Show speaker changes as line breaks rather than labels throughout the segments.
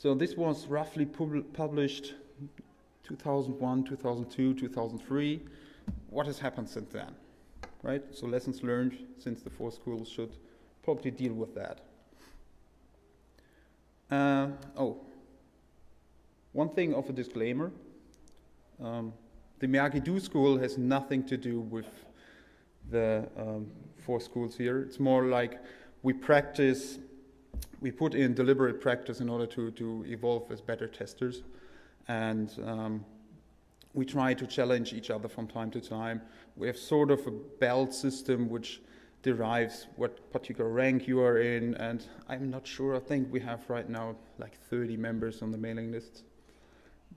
So this was roughly published 2001, 2002, 2003. What has happened since then, right? So lessons learned since the 4 schools should probably deal with that. One thing of a disclaimer. The Miyagi-Do school has nothing to do with the 4 schools here. It's more like we put in deliberate practice in order to evolve as better testers. And we try to challenge each other from time to time. We have sort of a belt system which derives what particular rank you are in, and I'm not sure, I think we have right now like 30 members on the mailing list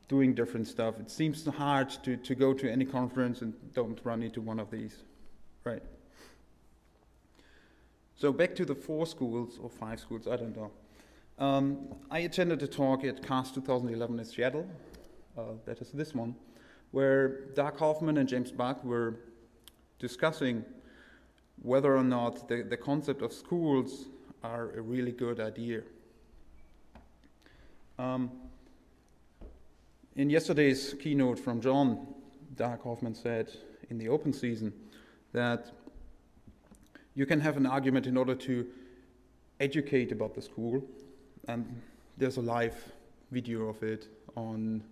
doing different stuff. It seems hard to go to any conference and don't run into one of these, right? So back to the 4 schools, or 5 schools, I don't know. I attended a talk at CAST 2011 in Seattle, that is this one, where Doug Hoffman and James Buck were discussing whether or not the concept of schools are a really good idea. In yesterday's keynote from John, Doug Hoffman said in the open season that you can have an argument in order to educate about the school, and there's a live video of it on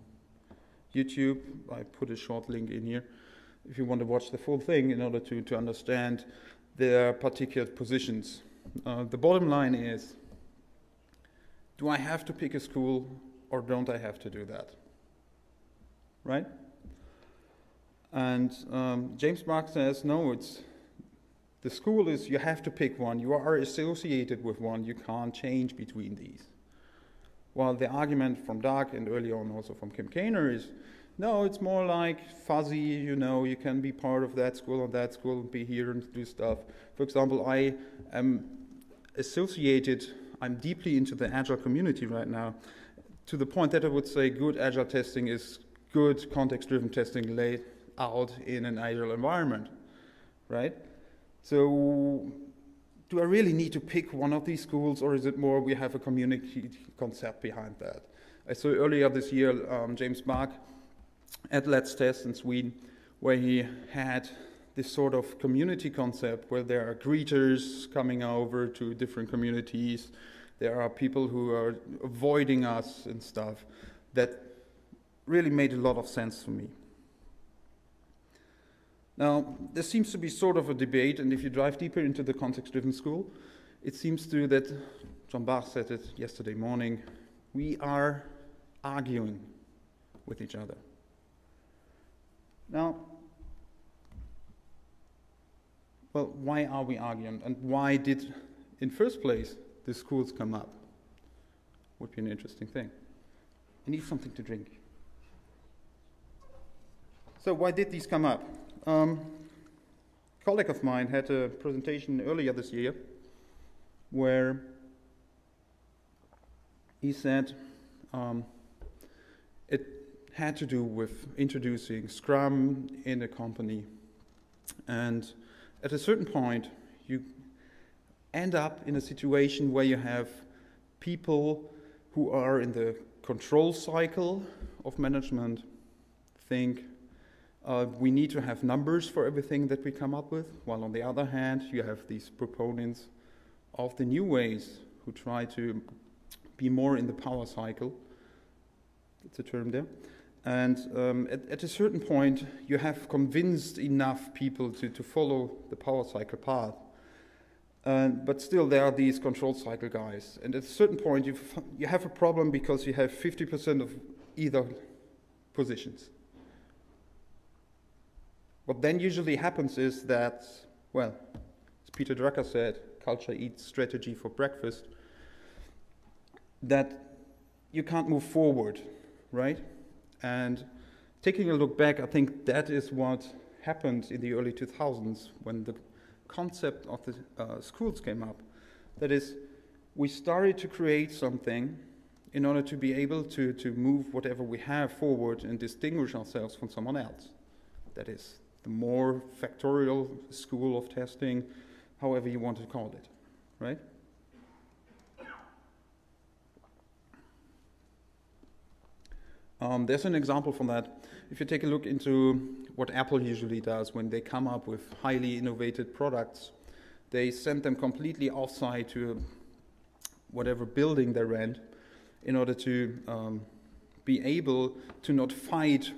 YouTube. I put a short link in here if you want to watch the full thing in order to understand their particular positions. The bottom line is, do I have to pick a school or don't I have to do that? Right? And James Buck says, no, the school is, you have to pick one. You are associated with one. You can't change between these. While the argument from Doug and early on also from Kim Kainer is, no, it's more like fuzzy, you know, you can be part of that school or that school and be here and do stuff. For example, I am associated, I'm deeply into the Agile community right now, to the point that I would say good Agile testing is good context-driven testing laid out in an Agile environment, right? So do I really need to pick one of these schools, or is it more we have a community concept behind that? I saw earlier this year James Buck at Let's Test in Sweden, where he had this sort of community concept where there are greeters coming over to different communities. There are people who are avoiding us and stuff. That really made a lot of sense for me. Now, there seems to be sort of a debate, and if you dive deeper into the context-driven school, it seems to that, John Bach said it yesterday morning, we are arguing with each other. Now, well, why are we arguing, and why did, in first place, the schools come up? Would be an interesting thing. I need something to drink. So why did these come up? A colleague of mine had a presentation earlier this year where he said it had to do with introducing Scrum in a company. And at a certain point, you end up in a situation where you have people who are in the control cycle of management think we need to have numbers for everything that we come up with, while on the other hand, you have these proponents of the new ways who try to be more in the power cycle. That's a term there. And at a certain point, you have convinced enough people to follow the power cycle path. But still, there are these control cycle guys. And at a certain point, you have a problem because you have 50% of either positions. What then usually happens is that, well, as Peter Drucker said, culture eats strategy for breakfast, that you can't move forward, right? And taking a look back, I think that is what happened in the early 2000s when the concept of the schools came up. That is, we started to create something in order to be able to move whatever we have forward and distinguish ourselves from someone else. That is, the more factorial school of testing, however you want to call it, right? There's an example from that. If you take a look into what Apple usually does when they come up with highly innovative products, they send them completely offsite to whatever building they rent in order to be able to not fight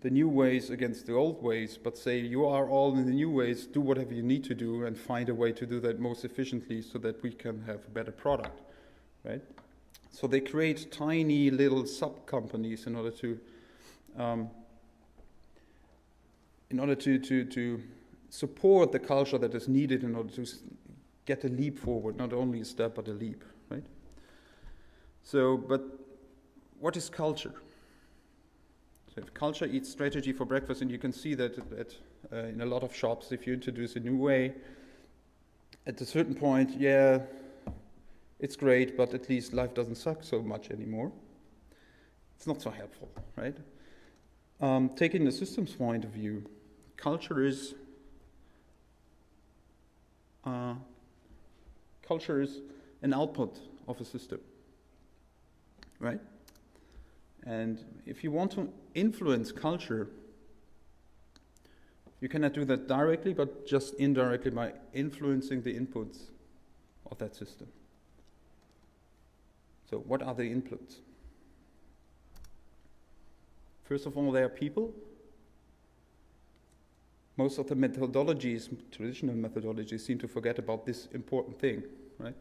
the new ways against the old ways, but say you are all in the new ways, do whatever you need to do and find a way to do that most efficiently so that we can have a better product, right? So they create tiny little sub-companies in order to support the culture that is needed in order to get a leap forward, not only a step, but a leap, right? So, but what is culture? So if culture eats strategy for breakfast, and you can see that in a lot of shops, if you introduce a new way, at a certain point, yeah, it's great, but at least life doesn't suck so much anymore. It's not so helpful, right? Taking the systems point of view, culture is an output of a system, right? And if you want to influence culture, you cannot do that directly, but just indirectly by influencing the inputs of that system. So what are the inputs? First of all, they are people. Most of the methodologies, traditional methodologies, seem to forget about this important thing, right?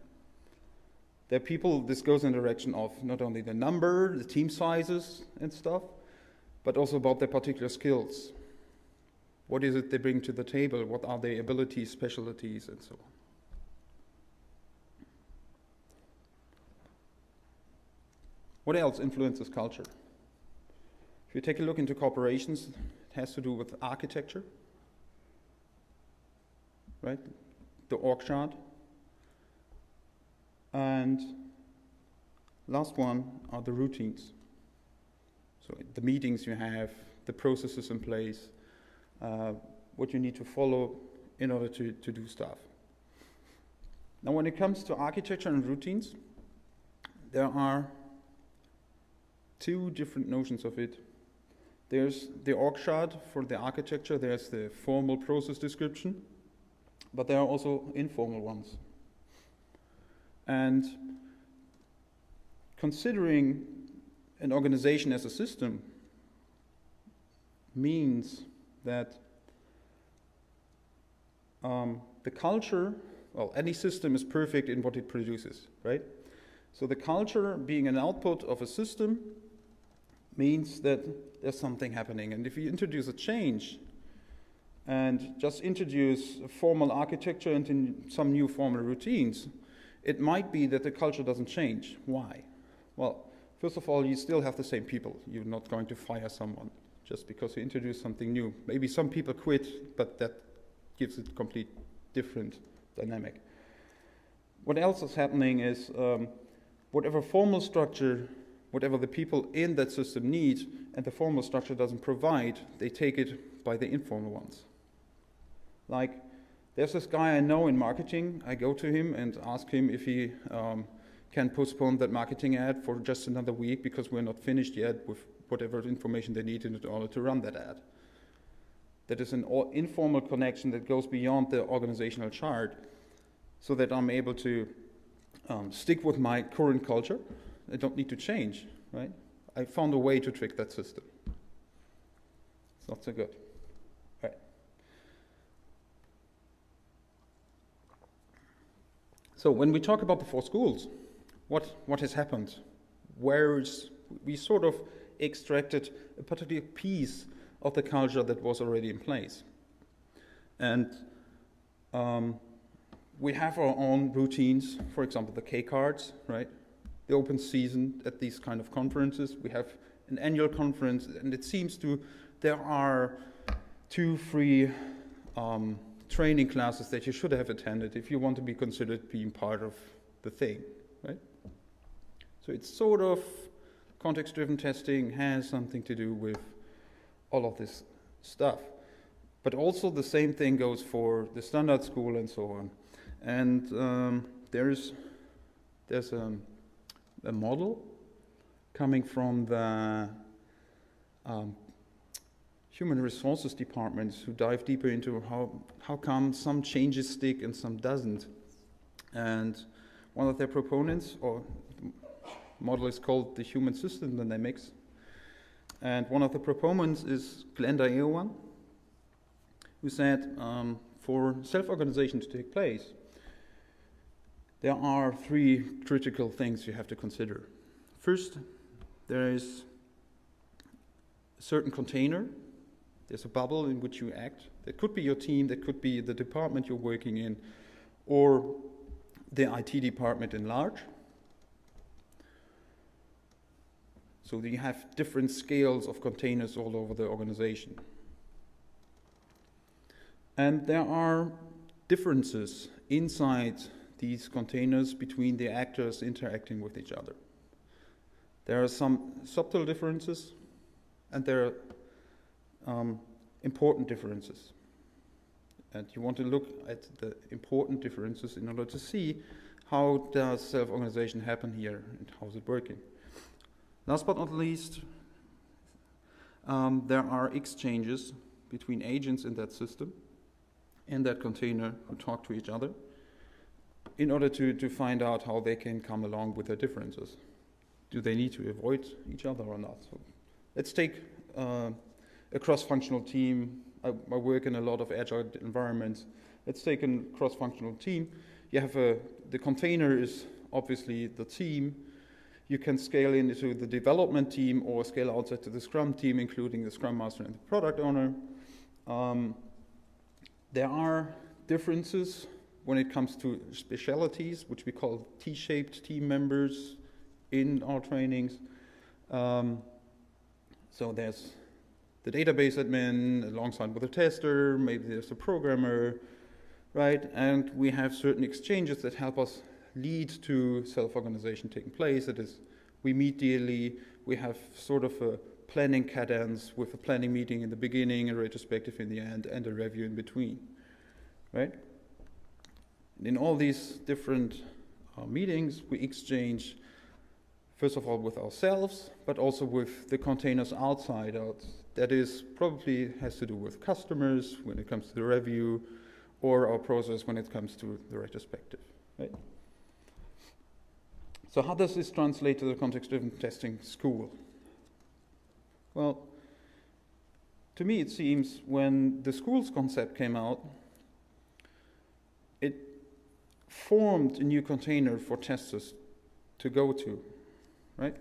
They're people, this goes in the direction of not only the number, the team sizes and stuff, but also about their particular skills. What is it they bring to the table? What are their abilities, specialties, and so on? What else influences culture? If you take a look into corporations, it has to do with architecture, right? The org chart. And last one are the routines. So the meetings you have, the processes in place, what you need to follow in order to do stuff. Now when it comes to architecture and routines, there are two different notions of it. There's the org chart for the architecture, there's the formal process description, but there are also informal ones. And considering an organization as a system means that the culture, well, any system is perfect in what it produces, right? So the culture being an output of a system means that there's something happening. And if you introduce a change and just introduce a formal architecture and some new formal routines, it might be that the culture doesn't change. Why? Well, first of all, you still have the same people. You're not going to fire someone just because you introduce something new. Maybe some people quit, but that gives it a complete different dynamic. What else is happening is whatever formal structure, whatever the people in that system need, and the formal structure doesn't provide, they take it by the informal ones. Like, there's this guy I know in marketing. I go to him and ask him if he can postpone that marketing ad for just another week because we're not finished yet with whatever information they need in order to run that ad. That is an informal connection that goes beyond the organizational chart so that I'm able to stick with my current culture. I don't need to change, right? I found a way to trick that system. It's not so good. So when we talk about the 4 schools, what has happened? We sort of extracted a particular piece of the culture that was already in place. And we have our own routines, for example, the K cards, right? The open season at these kind of conferences. We have an annual conference, and it seems there are 2 free training classes that you should have attended if you want to be considered being part of the thing, right? So it's sort of context-driven testing has something to do with all of this stuff. But also the same thing goes for the standard school and so on. And there's a model coming from the human resources departments who dive deeper into how come some changes stick and some doesn't. And one of their proponents, or model is called the human system dynamics. And one of the proponents is Glenda Eowan, who said for self-organization to take place, there are three critical things you have to consider. First, there is a certain container. There's a bubble in which you act. That could be your team, that could be the department you're working in, or the IT department in large. So you have different scales of containers all over the organization. And there are differences inside these containers between the actors interacting with each other. There are some subtle differences, and there are important differences. And you want to look at the important differences in order to see how does self-organization happen here and how is it working. Last but not least, there are exchanges between agents in that system, in that container, who talk to each other in order to find out how they can come along with their differences. Do they need to avoid each other or not? So let's take a cross-functional team. I work in a lot of agile environments. Let's take a cross-functional team. You have the container is obviously the team. You can scale into the development team or scale outside to the Scrum team, including the Scrum Master and the product owner. There are differences when it comes to specialities, which we call T-shaped team members in our trainings. So there's the database admin alongside with a tester, maybe there's a programmer, right? And we have certain exchanges that help us lead to self-organization taking place. That is, we meet daily, we have sort of a planning cadence with a planning meeting in the beginning, a retrospective in the end, and a review in between, right? In all these different meetings, we exchange, first of all, with ourselves, but also with the containers outside. That is, probably has to do with customers when it comes to the review, or our process when it comes to the retrospective, right? So how does this translate to the context-driven testing school? Well, to me it seems when the schools concept came out, it formed a new container for testers to go to, right?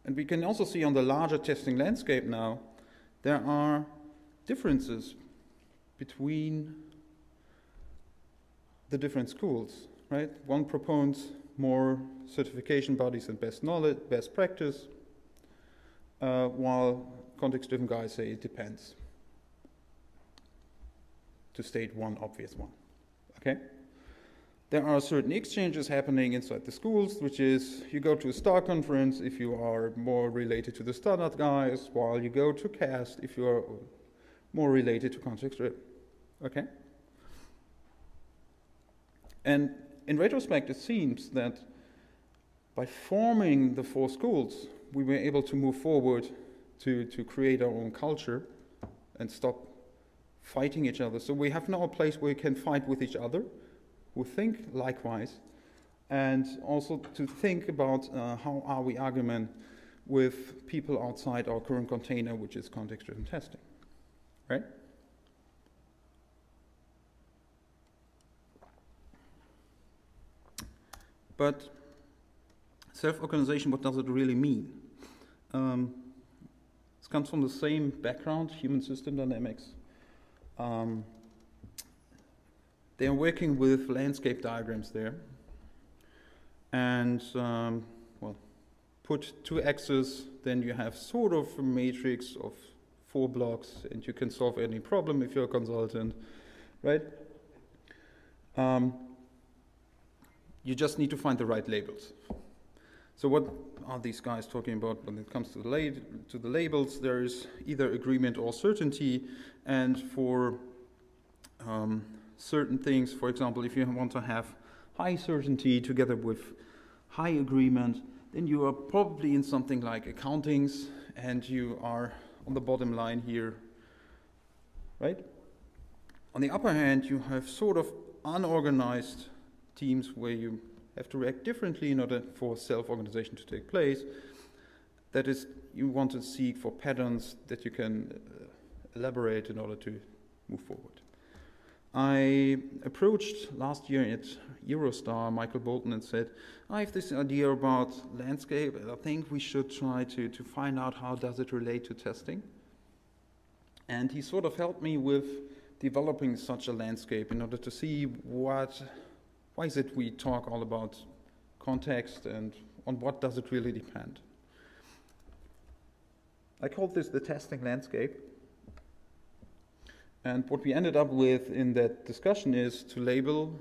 And we can also see on the larger testing landscape now, there are differences between the different schools, right? One proposes more certification bodies and best knowledge, best practice, while context-driven guys say it depends, to state one obvious one, okay? There are certain exchanges happening inside the schools, which is you go to a STAR conference if you are more related to the standard guys, while you go to CAST if you are more related to context-driven, okay? And in retrospect, it seems that by forming the four schools, we were able to move forward to create our own culture and stop fighting each other. So we have now a place where we can fight with each other, who think likewise, and also to think about how are we arguing with people outside our current container, which is context-driven testing, right? But self-organization, what does it really mean? This comes from the same background, human system dynamics. They are working with landscape diagrams there. And, well, put two axes, then you have sort of a matrix of 4 blocks, and you can solve any problem if you're a consultant, right? You just need to find the right labels. So what are these guys talking about when it comes to the labels? There is either agreement or certainty, and for certain things, for example, if you want to have high certainty together with high agreement, then you are probably in something like accountings, and you are on the bottom line here, right? On the upper hand, you have sort of unorganized teams where you have to react differently in order for self-organization to take place. That is, you want to seek for patterns that you can elaborate in order to move forward. I approached last year at Eurostar Michael Bolton and said, I have this idea about landscape, and I think we should try to find out how does it relate to testing. And he sort of helped me with developing such a landscape in order to see why is it we talk all about context and on what does it really depend. I called this the testing landscape. And what we ended up with in that discussion is to label.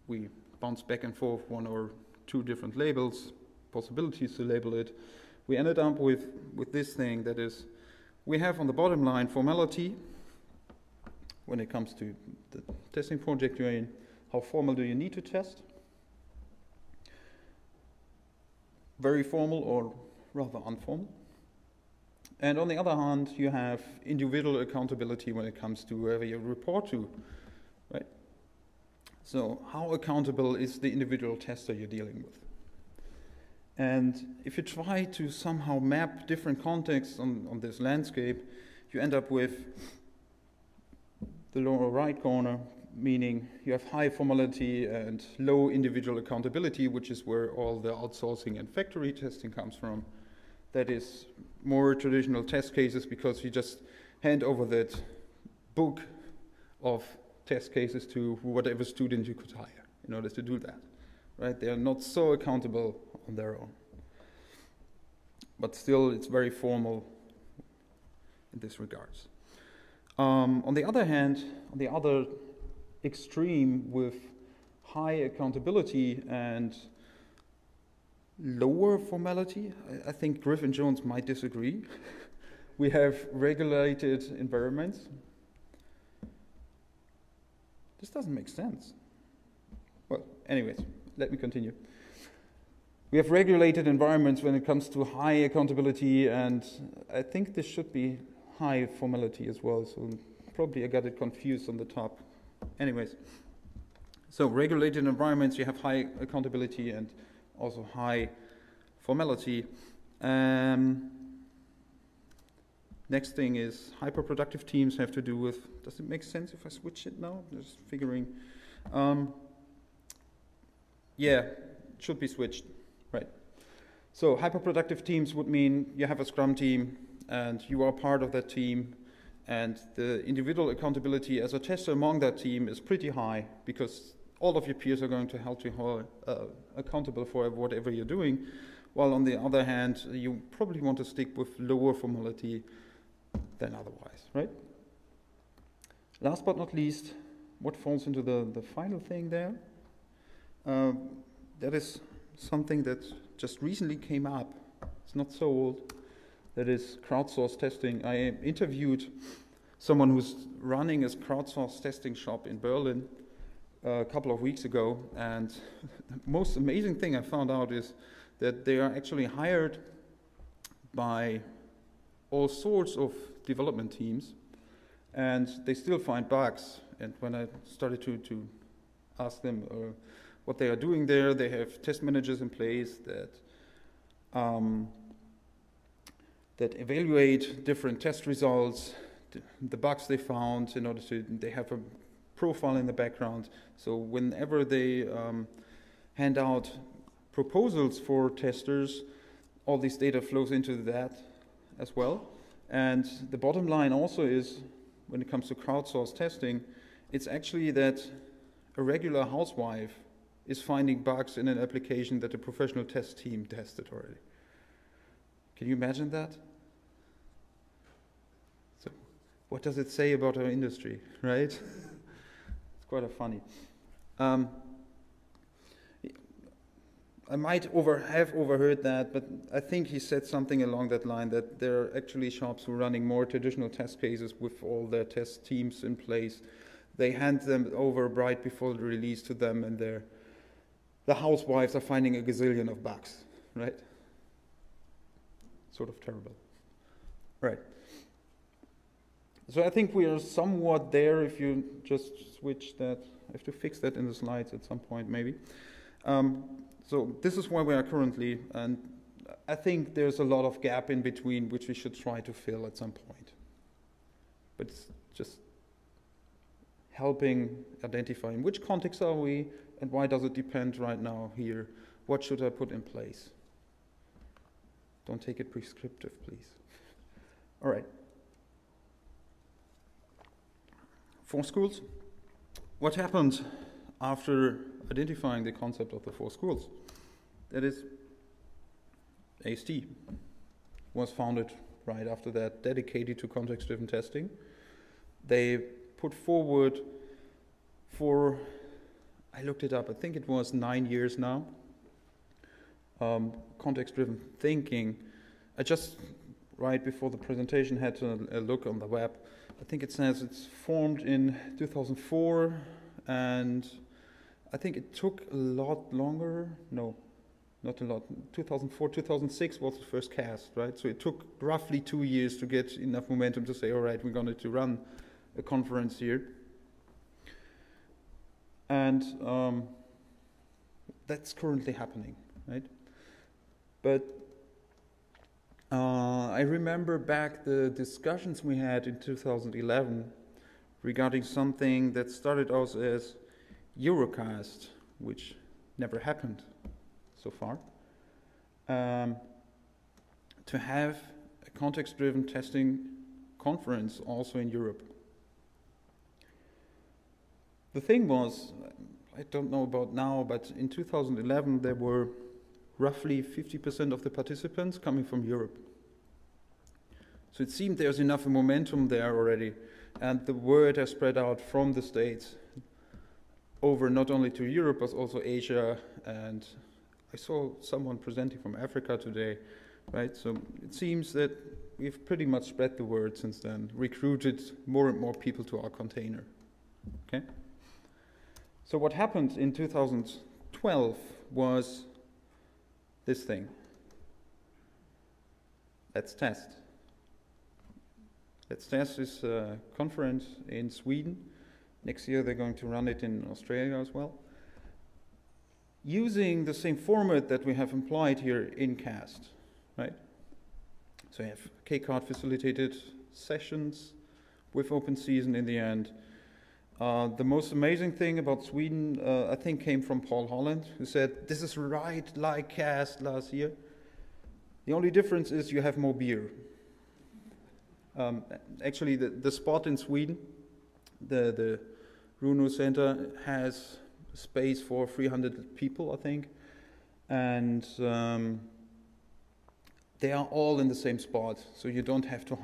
We bounced back and forth one or two different labels, possibilities to label it. We ended up with this thing that is, we have on the bottom line formality when it comes to the testing project you're in. How formal do you need to test? Very formal or rather informal. And on the other hand, you have individual accountability when it comes to whoever you report to, right? So how accountable is the individual tester you're dealing with? And if you try to somehow map different contexts on this landscape, you end up with the lower right corner, meaning you have high formality and low individual accountability, which is where all the outsourcing and factory testing comes from. That is more traditional test cases because you just hand over that book of test cases to whatever student you could hire in order to do that, right? They are not so accountable on their own. But still, it's very formal in this regards. On the other hand, on the other extreme with high accountability and lower formality, I think Griffin Jones might disagree. We have regulated environments. This doesn't make sense. Well, anyways, let me continue. We have regulated environments when it comes to high accountability, and I think this should be high formality as well, so probably I got it confused on the top. Anyways, so regulated environments, you have high accountability and also high formality. Next thing is hyperproductive teams have to do with, does it make sense if I switch it now? Just figuring. Yeah, it should be switched, right. So hyperproductive teams would mean you have a Scrum team and you are part of that team, and the individual accountability as a tester among that team is pretty high because all of your peers are going to help you hold accountable for whatever you're doing, while on the other hand, you probably want to stick with lower formality than otherwise, right? Last but not least, what falls into the final thing there? That is something that just recently came up. It's not so old. That is crowdsourced testing. I interviewed someone who's running a crowdsourced testing shop in Berlin a couple of weeks ago, and the most amazing thing I found out is that they are actually hired by all sorts of development teams, and they still find bugs. And when I started to ask them what they are doing there, they have test managers in place that evaluate different test results, the bugs they found, in order to, they have a profile in the background. So whenever they hand out proposals for testers, all this data flows into that as well. And the bottom line also is, when it comes to crowdsourced testing, it's actually that a regular housewife is finding bugs in an application that a professional test team tested already. Can you imagine that? So, what does it say about our industry, right? It's quite funny. I might have overheard that, but I think he said something along that line, that there are actually shops who are running more traditional test cases with all their test teams in place. They hand them over right before the release to them, and they're the housewives are finding a gazillion of bugs, right? Sort of terrible. Right. So I think we are somewhat there if you just switch that. I have to fix that in the slides at some point, maybe. So this is where we are currently, and I think there's a lot of gap in between which we should try to fill at some point. But it's just helping identify in which context are we and why does it depend right now here? What should I put in place? Don't take it prescriptive, please. All right. Four schools. What happened after identifying the concept of the four schools? That is, AST was founded right after that, dedicated to context-driven testing. They put forward for, I looked it up, I think it was 9 years now, context-driven thinking. I just, right before the presentation, had a look on the web. I think it says it's formed in 2004, and I think it took a lot longer. No, not a lot. 2004, 2006 was the first cast, right? So it took roughly 2 years to get enough momentum to say, all right, we're going to run a conference here. And that's currently happening, right? But I remember back the discussions we had in 2011 regarding something that started out as Eurocast, which never happened so far, to have a context-driven testing conference also in Europe. The thing was, I don't know about now, but in 2011 there were roughly 50% of the participants coming from Europe. So it seemed there's enough momentum there already, and the word has spread out from the States over not only to Europe, but also Asia, and I saw someone presenting from Africa today, right? So it seems that we've pretty much spread the word since then, recruited more and more people to our container, okay? So what happened in 2012 was this thing. Let's Test. Let's Test is a conference in Sweden. Next year they're going to run it in Australia as well. Using the same format that we have employed here in CAST, right? So you have K-card facilitated sessions with open season in the end. The most amazing thing about Sweden, I think, came from Paul Holland, who said, this is right like CAST last year. The only difference is you have more beer. Actually, the spot in Sweden, the Runo Center, has space for 300 people, I think. And they are all in the same spot, so you don't have to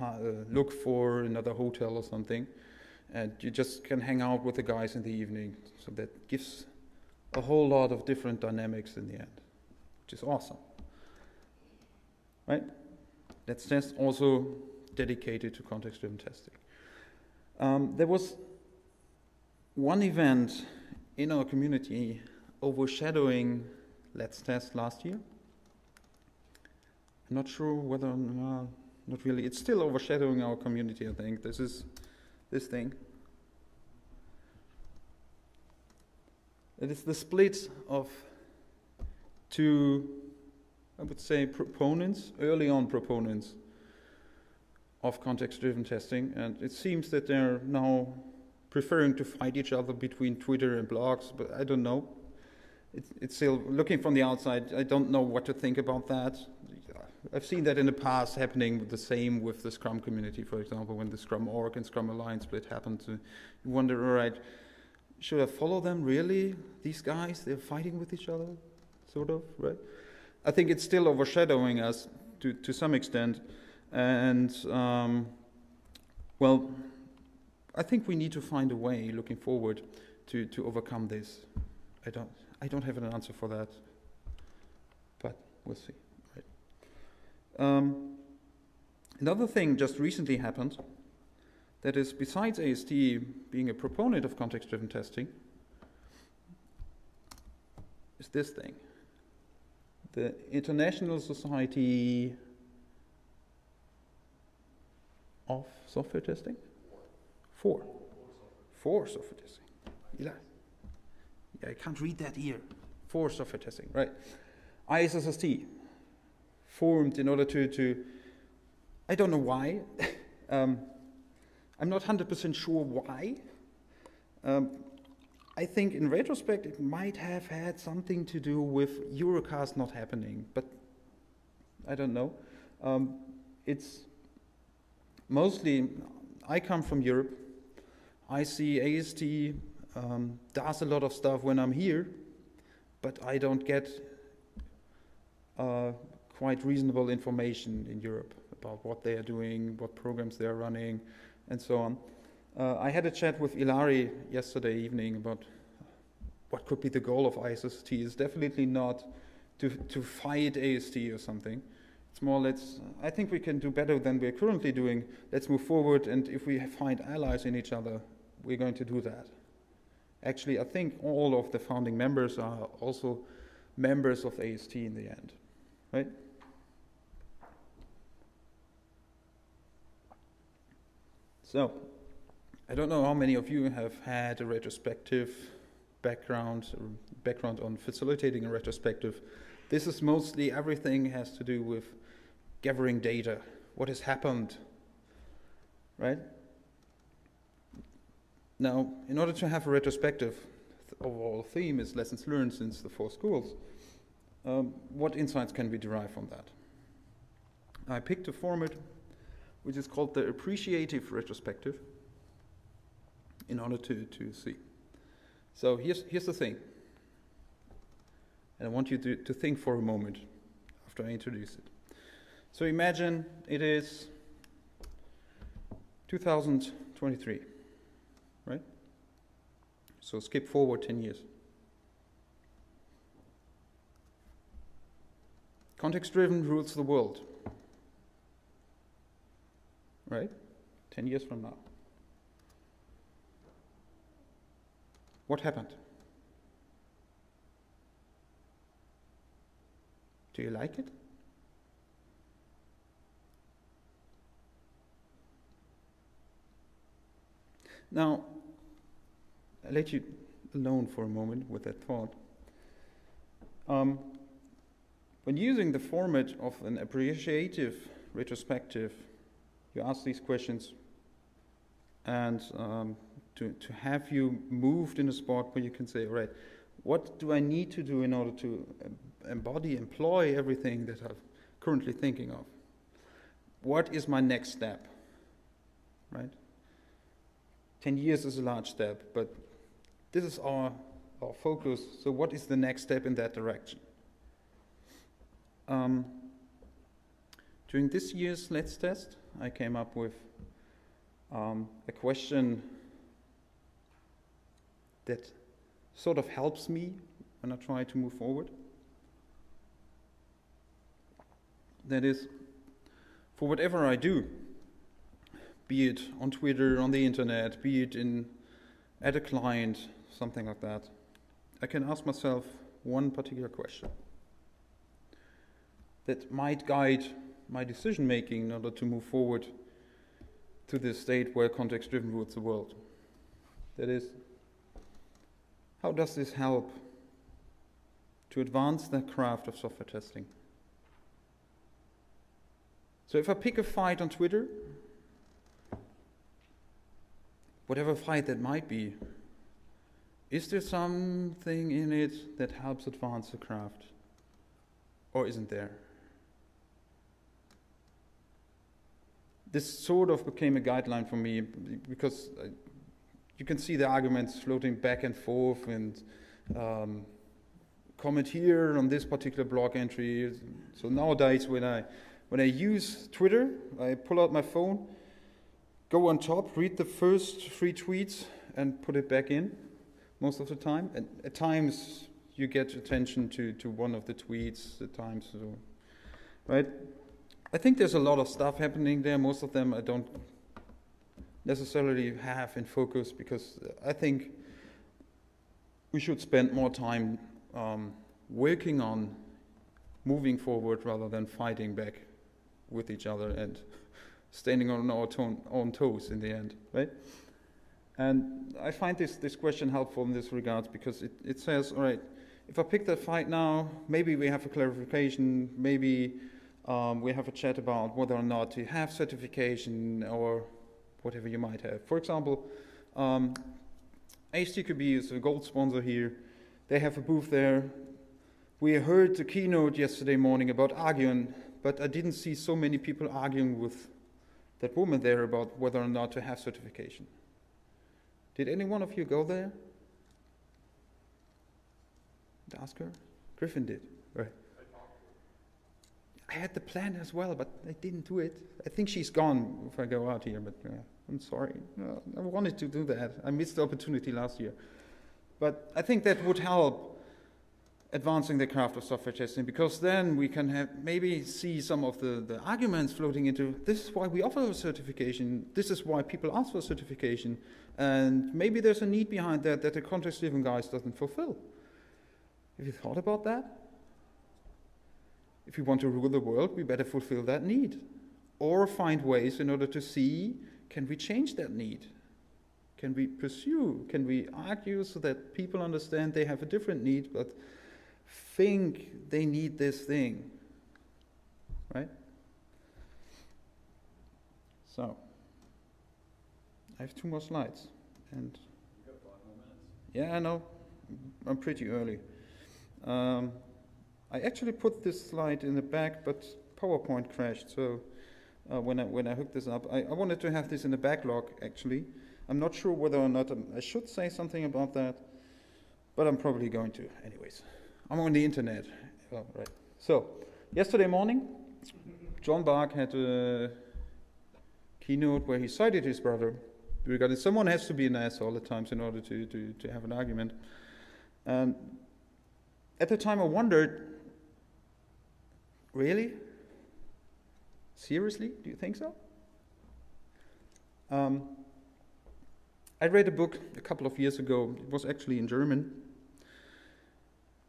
look for another hotel or something. And you just can hang out with the guys in the evening. So that gives a whole lot of different dynamics in the end, which is awesome. Right? Let's Test also dedicated to context-driven testing. There was one event in our community overshadowing Let's Test last year. I'm not sure whether or not, not really. It's still overshadowing our community, I think. This is this thing. It is the split of two, I would say, proponents, early on proponents of context-driven testing, and it seems that they're now preferring to fight each other between Twitter and blogs, but I don't know. It's still, looking from the outside, I don't know what to think about that. I've seen that in the past happening the same with the Scrum community, for example, when the Scrum Org and Scrum Alliance split happened. You wonder, all right, should I follow them really? These guys, they're fighting with each other, sort of, right? I think it's still overshadowing us to some extent. And, well, I think we need to find a way, looking forward, to overcome this. I don't have an answer for that, but we'll see. Another thing just recently happened, that is, besides AST being a proponent of context-driven testing, is this thing. The International Society of Software Testing? For software testing. Eli? Yeah, I can't read that here. For software testing, right. ISSST, formed in order to I don't know why. I'm not 100% sure why. I think in retrospect it might have had something to do with Eurocast not happening, but I don't know. It's mostly, I come from Europe. I see AST does a lot of stuff when I'm here, but I don't get quite reasonable information in Europe about what they are doing, what programs they are running, and so on. I had a chat with Ilari yesterday evening about what could be the goal of ISST. It's definitely not to fight AST or something. It's more, I think we can do better than we're currently doing. Let's move forward, and if we find allies in each other, we're going to do that. Actually, I think all of the founding members are also members of AST in the end, right? So, I don't know how many of you have had a retrospective background on facilitating a retrospective. This is mostly everything has to do with gathering data, what has happened, right? Now, in order to have a retrospective, the overall theme is lessons learned since the 4 schools. What insights can we derive from that? I picked a format which is called the appreciative retrospective in order to see. So here's the thing. And I want you to think for a moment after I introduce it. So imagine it is 2023, right? So skip forward 10 years. Context-driven rules the world, right? 10 years from now. What happened? Do you like it? Now, I'll let you alone for a moment with that thought. When using the format of an appreciative retrospective, you ask these questions, and to have you moved in a spot where you can say, all right, what do I need to do in order to employ everything that I'm currently thinking of? What is my next step, right? 10 years is a large step, but this is our focus. So what is the next step in that direction? During this year's Let's Test, I came up with a question that sort of helps me when I try to move forward. That is, for whatever I do, be it on Twitter, on the internet, be it at a client, something like that, I can ask myself one particular question that might guide my decision making in order to move forward to the state where context-driven rules the world. That is, how does this help to advance the craft of software testing? So if I pick a fight on Twitter, whatever fight that might be, is there something in it that helps advance the craft? Or isn't there? This sort of became a guideline for me because you can see the arguments floating back and forth and comment here on this particular blog entry. So nowadays when I use Twitter, I pull out my phone, go on top, read the first 3 tweets and put it back in most of the time. And at times you get attention to one of the tweets at times, so, right? I think there's a lot of stuff happening there. Most of them I don't necessarily have in focus because I think we should spend more time working on moving forward rather than fighting back with each other and standing on our own toes in the end, right? And I find this question helpful in this regard because it says, all right, if I pick that fight now, maybe we have a clarification, maybe we have a chat about whether or not to have certification or whatever you might have. For example, HTQB is a gold sponsor here. They have a booth there. We heard the keynote yesterday morning about arguing, but I didn't see so many people arguing with that woman there about whether or not to have certification. Did any one of you go there? To ask her? Griffin did, right? I had the plan as well, but I didn't do it. I think she's gone if I go out here, but I'm sorry. I wanted to do that. I missed the opportunity last year. But I think that would help advancing the craft of software testing, because then we can maybe see some of the arguments floating into, this is why we offer a certification, this is why people ask for certification, and maybe there's a need behind that the context-driven guys doesn't fulfill. Have you thought about that? If we want to rule the world, we better fulfill that need. Or find ways in order to see, can we change that need? Can we pursue? Can we argue so that people understand they have a different need, but think they need this thing? Right? So, I have 2 more slides. And
you got 5 more minutes.
Yeah, I know. I'm pretty early. I actually put this slide in the back, but PowerPoint crashed. So when I hooked this up, I wanted to have this in the backlog, actually. I'm not sure whether or not I should say something about that, but I'm probably going to anyways. I'm on the internet. Oh, right. So, yesterday morning, John Bach had a keynote where he cited his brother regarding someone has to be an asshole at times in order to have an argument. And at the time I wondered, really? Seriously? Do you think so? I read a book a couple of years ago. It was actually in German,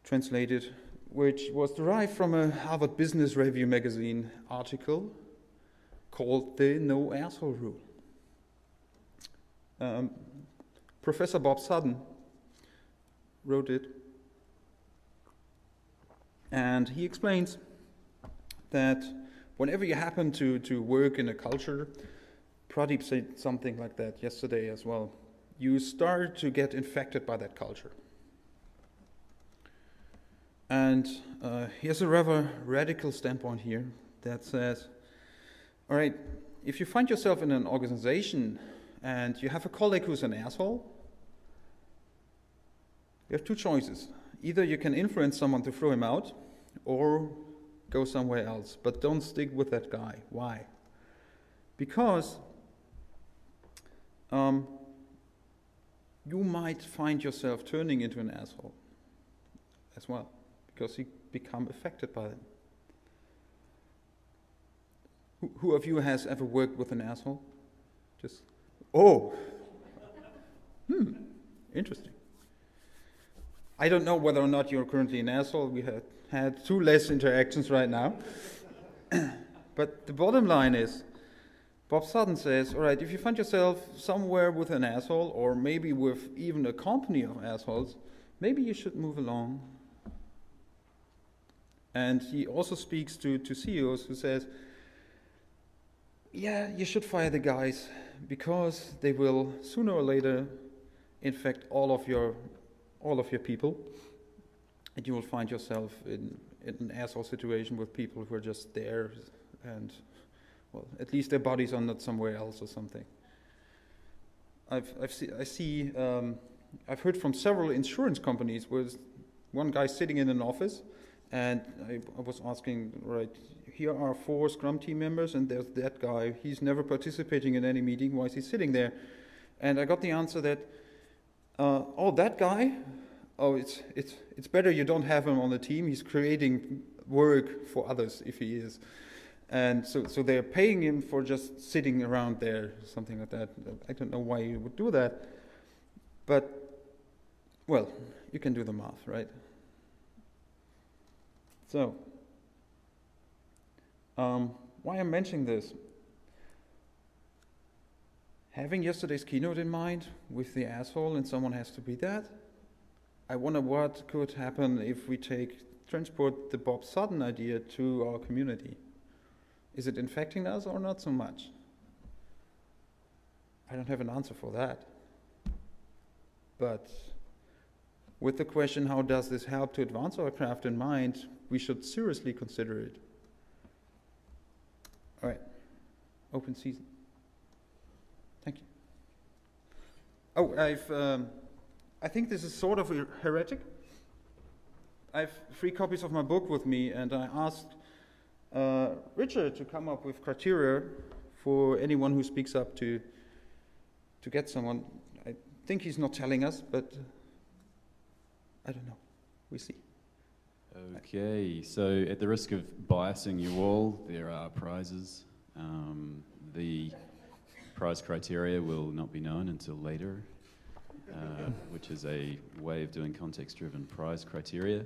translated, which was derived from a Harvard Business Review magazine article called The No Asshole Rule. Professor Bob Sutton wrote it, and he explains that whenever you happen to work in a culture, Pradeep said something like that yesterday as well, you start to get infected by that culture. And here's a rather radical standpoint here that says, all right, if you find yourself in an organization and you have a colleague who's an asshole, you have 2 choices. Either you can influence someone to throw him out, or go somewhere else. But don't stick with that guy. Why? Because you might find yourself turning into an asshole as well, because you become affected by it. Who of you has ever worked with an asshole? Just, oh, interesting. I don't know whether or not you're currently an asshole. We have had 2 less interactions right now. But the bottom line is, Bob Sutton says, all right, if you find yourself somewhere with an asshole, or maybe with even a company of assholes, maybe you should move along. And he also speaks to CEOs who says, yeah, you should fire the guys, because they will sooner or later infect all of your people, and you will find yourself in an asshole situation with people who are just there, and well, at least their bodies are not somewhere else or something. I've heard from several insurance companies where one guy sitting in an office, and I was asking, right, here are 4 Scrum team members, and there's that guy. He's never participating in any meeting. Why is he sitting there? And I got the answer that, oh, that guy. Oh, it's better you don't have him on the team. He's creating work for others if he is. And so they're paying him for just sitting around there, something like that. I don't know why you would do that. But, well, you can do the math, right? So, why I'm mentioning this? Having yesterday's keynote in mind with the asshole and someone has to be that, I wonder what could happen if we transport the Bob Sutton idea to our community. Is it infecting us or not so much? I don't have an answer for that. But with the question, how does this help to advance our craft in mind, we should seriously consider it. All right, open season. Thank you. Oh, I think this is sort of heretic. I have 3 copies of my book with me, and I asked Richard to come up with criteria for anyone who speaks up to get someone. I think he's not telling us, but I don't know. We see.
Okay, so at the risk of biasing you all, there are prizes. The prize criteria will not be known until later, which is a way of doing context-driven prize criteria.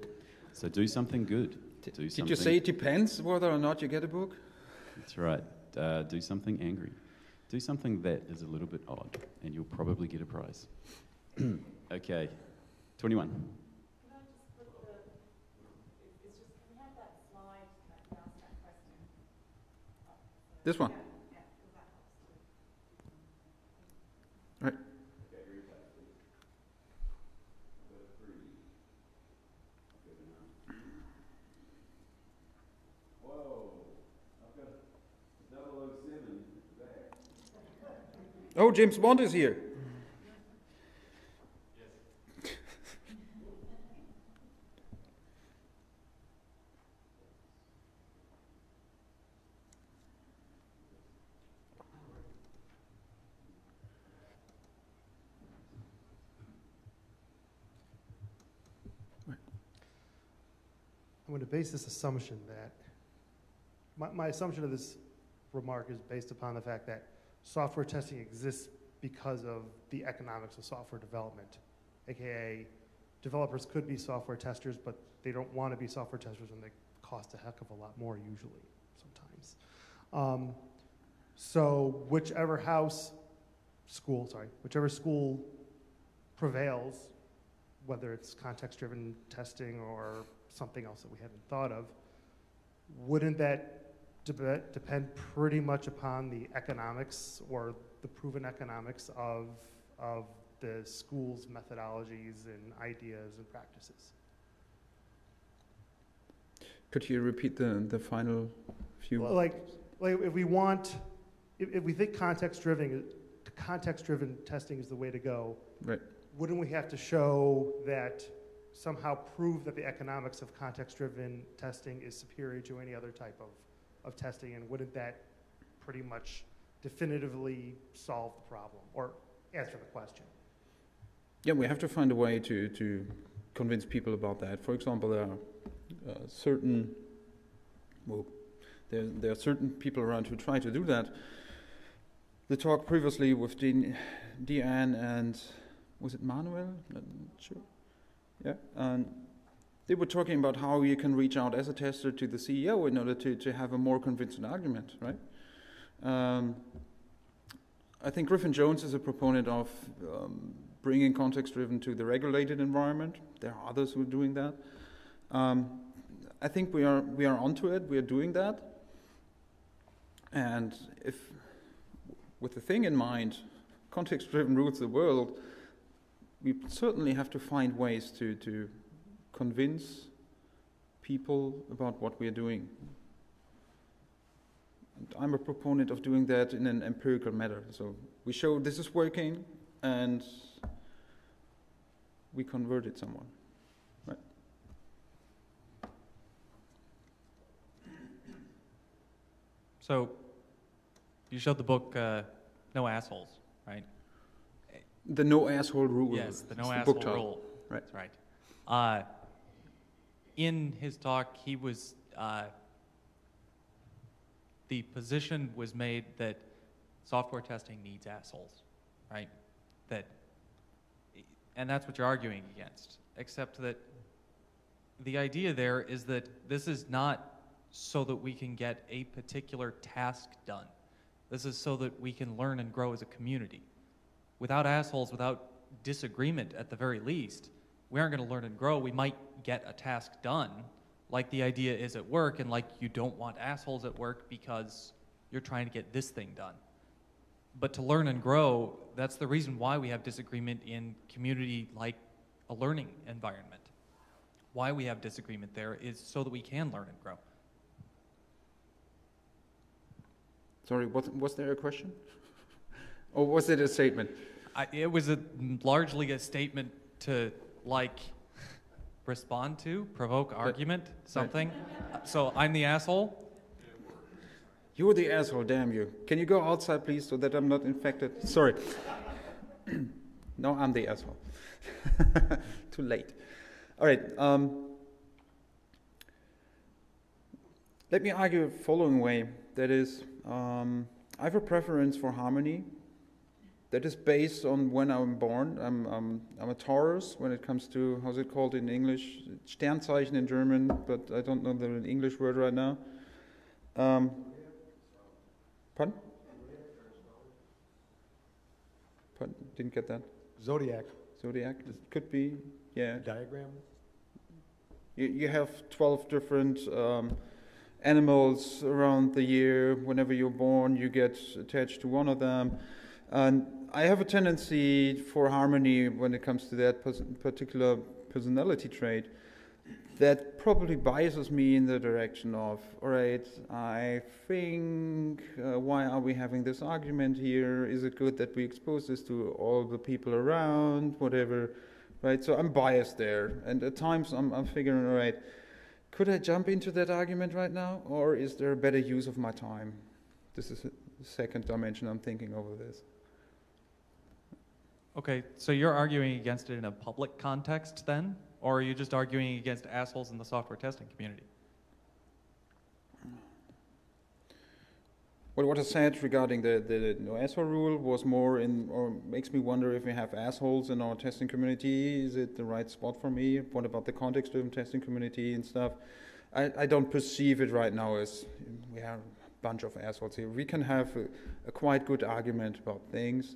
So do something good.
Did you say it depends whether or not you get a book?
That's right. Do something angry. Do something that is a little bit odd, and you'll probably get a prize. Okay, 21.
Can I just put can we have that slide that asked that question?
This one?
Yeah, because that helps too.
Right. Oh, James Bond is here.
I'm going to base this assumption that, my assumption of this remark is based upon the fact that software testing exists because of the economics of software development, aka developers could be software testers, but they don't want to be software testers when they cost a heck of a lot more usually, sometimes. So whichever school prevails, whether it's context-driven testing or something else that we haven't thought of, wouldn't that depend pretty much upon the economics or the proven economics of the school's methodologies and ideas and practices?
Could you repeat the final few?
Well, like if we think context-driven testing is the way to go,
right?
Wouldn't we have to show that, somehow prove that the economics of context-driven testing is superior to any other type of testing, and wouldn't that pretty much definitively solve the problem or answer the question?
Yeah, we have to find a way to convince people about that. For example, there are there are certain people around who try to do that. The talk previously with Deanne and was it Manuel? Not sure. Yeah, and they were talking about how you can reach out as a tester to the CEO in order to have a more convincing argument, right? I think Griffin Jones is a proponent of bringing context-driven to the regulated environment. There are others who are doing that. I think we are onto it. We are doing that, and if with the thing in mind, context-driven rules the world, we certainly have to find ways to convince people about what we are doing. And I'm a proponent of doing that in an empirical manner. So we show this is working, and we converted someone. Right?
So you showed the book No Assholes, right?
The no asshole rule.
Yes, the no
the
asshole
book title.
rule.
Right.
That's right. In his talk, he was the position was made that software testing needs assholes, right? And that's what you're arguing against. Except that the idea there is that this is not so that we can get a particular task done. This is so that we can learn and grow as a community. Without assholes, without disagreement at the very least, we aren't going to learn and grow. We might get a task done, like the idea is at work, and like you don't want assholes at work because you're trying to get this thing done. But to learn and grow, that's the reason why we have disagreement in community like a learning environment. Why we have disagreement there is so that we can learn and grow.
Sorry, was there a question? Or was it a statement?
It was largely a statement to, like, respond to, provoke argument, something. So I'm the asshole.
You're the asshole, damn you. Can you go outside, please, so that I'm not infected? Sorry. No, I'm the asshole. Too late. All right. Let me argue the following way. That is, I have a preference for harmony. That is based on when I'm born. I'm a Taurus when it comes to, how's it called in English? Sternzeichen in German, but I don't know the English word right now. Pardon? Pardon? Didn't get that.
Zodiac.
Zodiac? It could be, yeah.
Diagram.
You have 12 different animals around the year. Whenever you're born, you get attached to one of them. And I have a tendency for harmony when it comes to that particular personality trait that probably biases me in the direction of, all right, I think, why are we having this argument here? Is it good that we expose this to all the people around, whatever, right? So I'm biased there. And at times I'm figuring, all right, could I jump into that argument right now? Or is there a better use of my time? This is the second dimension I'm thinking over this.
Okay, so you're arguing against it in a public context then? Or are you just arguing against assholes in the software testing community?
Well, what I said regarding the no asshole rule was more in, or makes me wonder if we have assholes in our testing community. Is it the right spot for me? What about the context-driven testing community and stuff? I don't perceive it right now as we have a bunch of assholes here. We can have a quite good argument about things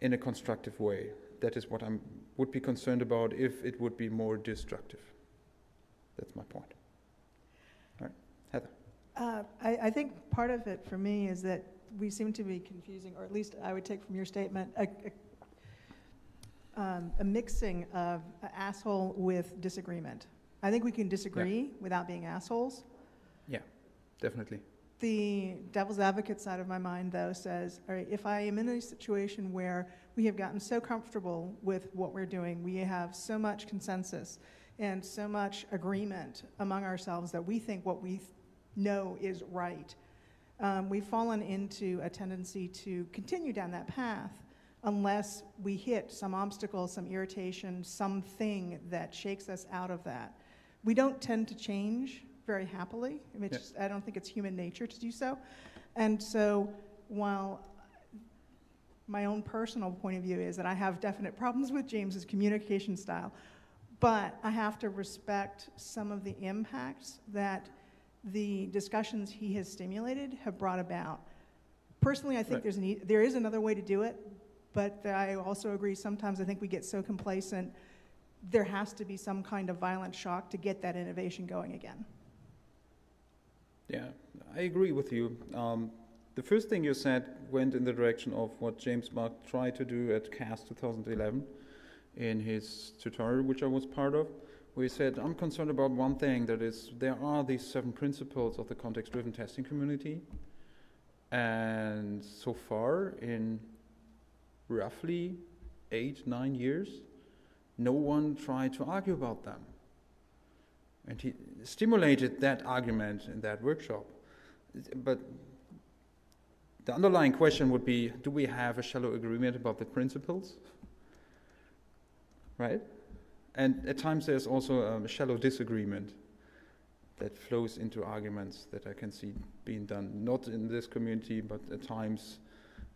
in a constructive way. That is what I would be concerned about if it would be more destructive. That's my point. All right, Heather.
I think part of it for me is that we seem to be confusing, or at least I would take from your statement, a mixing of asshole with disagreement. I think we can disagree without being assholes.
Yeah, definitely.
The devil's advocate side of my mind, though, says, all right, if I am in a situation where we have gotten so comfortable with what we're doing, we have so much consensus and so much agreement among ourselves that we think what we know is right, we've fallen into a tendency to continue down that path unless we hit some obstacle, some irritation, something that shakes us out of that. We don't tend to change very happily. I mean, I don't think it's human nature to do so. And so while my own personal point of view is that I have definite problems with James's communication style, but I have to respect some of the impacts that the discussions he has stimulated have brought about. Personally, I think there is another way to do it, but I also agree sometimes I think we get so complacent, there has to be some kind of violent shock to get that innovation going again.
Yeah, I agree with you. The first thing you said went in the direction of what James Mark tried to do at CAS 2011 in his tutorial, which I was part of, where he said, I'm concerned about one thing, that is, there are these 7 principles of the context-driven testing community, and so far, in roughly 8-9 years, no one tried to argue about them. And he stimulated that argument in that workshop. But the underlying question would be, do we have a shallow agreement about the principles? Right? And at times there's also a shallow disagreement that flows into arguments that I can see being done, not in this community, but at times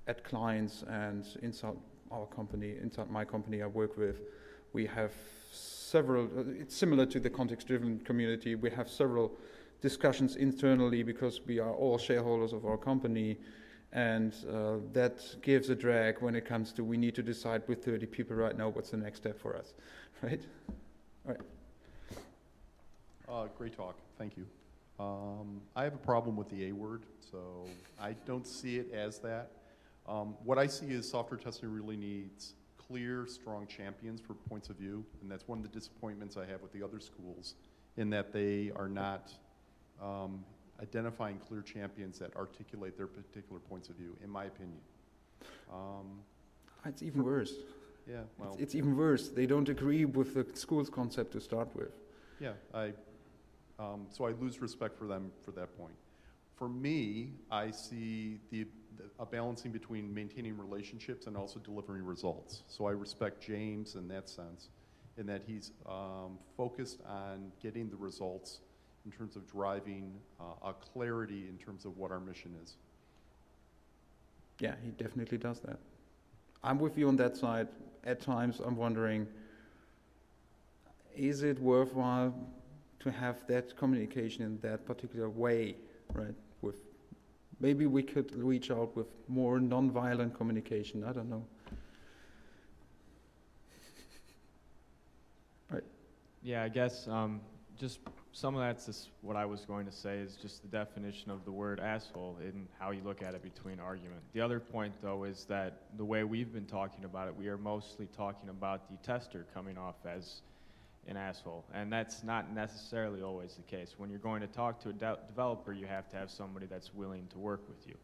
at clients and inside our company, inside my company I work with. We have several, it's similar to the context-driven community. We have several discussions internally because we are all shareholders of our company, and that gives a drag when it comes to we need to decide with 30 people right now what's the next step for us, right? All right.
Great talk, thank you. I have a problem with the A word, so I don't see it as that. What I see is software testing really needs clear, strong champions for points of view, and that's one of the disappointments I have with the other schools, in that they are not identifying clear champions that articulate their particular points of view, in my opinion.
It's even worse.
Yeah, well.
It's even worse. They don't agree with the school's concept to start with.
Yeah, so I lose respect for them for that point. For me, I see a balancing between maintaining relationships and also delivering results. So I respect James in that sense, in that he's focused on getting the results in terms of driving a clarity in terms of what our mission is.
Yeah, he definitely does that. I'm with you on that side. At times I'm wondering, is it worthwhile to have that communication in that particular way, right? With maybe we could reach out with more non-violent communication. I don't know. Right.
Yeah, I guess just some of that's just what I was going to say is just the definition of the word asshole and how you look at it between argument. The other point, though, is that the way we've been talking about it, we are mostly talking about the tester coming off as an asshole, and that's not necessarily always the case. When you're going to talk to a developer, you have to have somebody that's willing to work with you.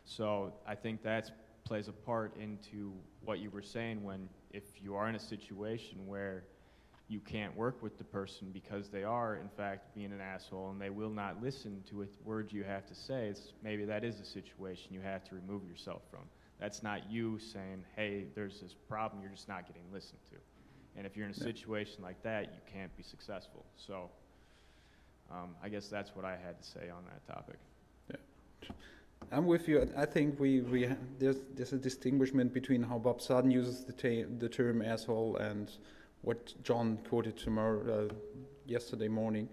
So I think that plays a part into what you were saying when if you are in a situation where you can't work with the person because they are, in fact, being an asshole and they will not listen to a word you have to say, maybe that is a situation you have to remove yourself from. That's not you saying, hey, there's this problem, you're just not getting listened to. And if you're in a situation like that, you can't be successful. So I guess that's what I had to say on that topic.
Yeah. I'm with you. I think there's a distinguishment between how Bob Sutton uses the term asshole and what John quoted yesterday morning.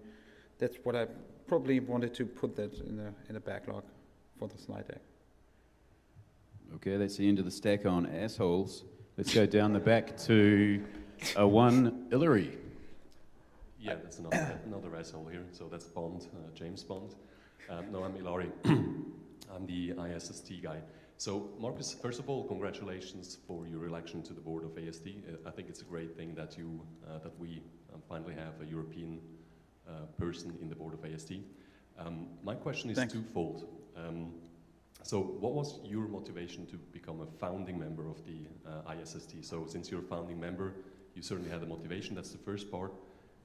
That's what I probably wanted to put that in a backlog for the slide deck.
Okay, that's the end of the stack on assholes. Let's go down the back to one Hillary.
Yeah, that's another asshole here. So that's Bond, James Bond. No, I'm Ilari. I'm the ISST guy. So Markus, first of all, congratulations for your election to the board of AST. I think it's a great thing that we finally have a European person in the board of AST. My question is twofold. So what was your motivation to become a founding member of the ISST? So since you're a founding member, you certainly had a motivation. That's the first part.